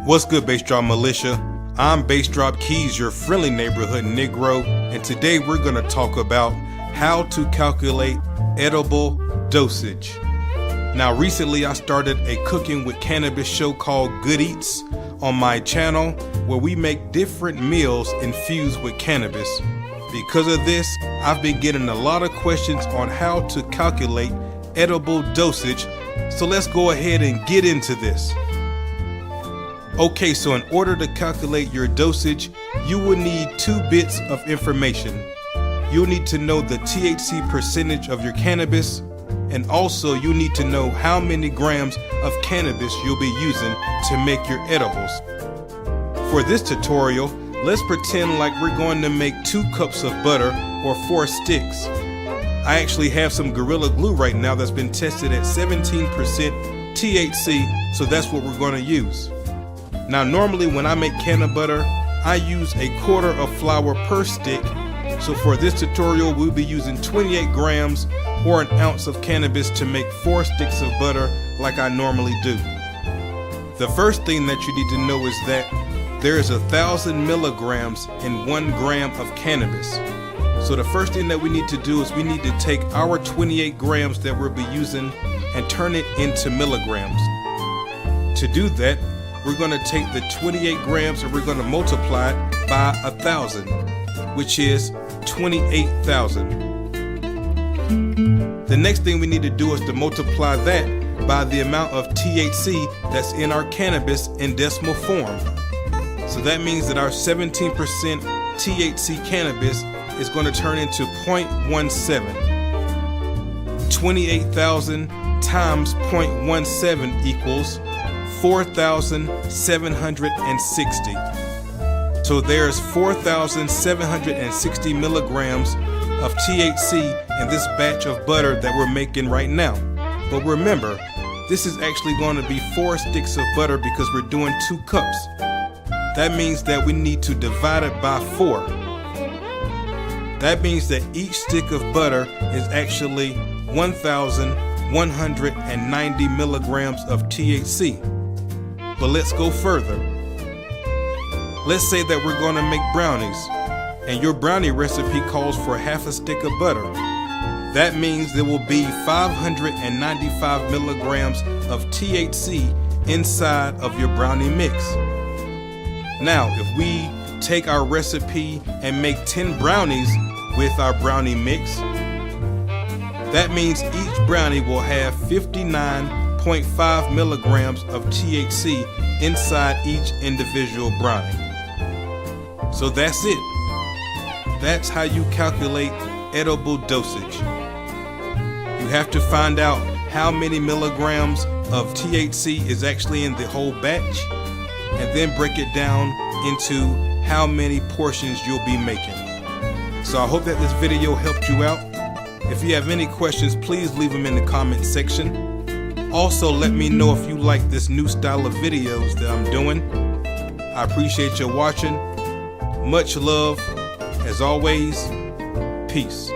What's good, Bassdrop Militia? I'm Bassdropkeys, your friendly neighborhood Negro, and today we're going to talk about how to calculate edible dosage. Now, recently I started a cooking with cannabis show called Good Eats on my channel, where we make different meals infused with cannabis. Because of this, I've been getting a lot of questions on how to calculate edible dosage, so let's go ahead and get into this. Okay, so in order to calculate your dosage, you will need two bits of information. You'll need to know the THC percentage of your cannabis, and also you need to know how many grams of cannabis you'll be using to make your edibles. For this tutorial, let's pretend like we're going to make 2 cups of butter or 4 sticks. I actually have some Gorilla Glue right now that's been tested at 17% THC, so that's what we're going to use. Now, normally when I make canna butter, I use 1/4 of flour per stick. So for this tutorial, we'll be using 28 grams or 1 ounce of cannabis to make 4 sticks of butter like I normally do. The first thing that you need to know is that there is 1,000 milligrams in 1 gram of cannabis. So the first thing that we need to do is we need to take our 28 grams that we'll be using and turn it into milligrams. To do that, we're going to take the 28 grams and we're going to multiply it by 1,000, which is 28,000. The next thing we need to do is to multiply that by the amount of THC that's in our cannabis in decimal form. So that means that our 17% THC cannabis is going to turn into 0.17. 28,000 times 0.17 equals 4,760. So there's 4,760 milligrams of THC in this batch of butter that we're making right now. But remember, this is actually going to be 4 sticks of butter because we're doing 2 cups. That means that we need to divide it by 4. That means that each stick of butter is actually 1,190 milligrams of THC. But let's go further. Let's say that we're going to make brownies, and your brownie recipe calls for 1/2 stick of butter. That means there will be 595 milligrams of THC inside of your brownie mix. Now, if we take our recipe and make 10 brownies with our brownie mix, that means each brownie will have 59.5 milligrams of THC inside each individual brownie. So that's it. That's how you calculate edible dosage. You have to find out how many milligrams of THC is actually in the whole batch, and then break it down into how many portions you'll be making. So I hope that this video helped you out. If you have any questions, please leave them in the comment section. Also, let me know if you like this new style of videos that I'm doing. I appreciate you watching. Much love. As always, peace.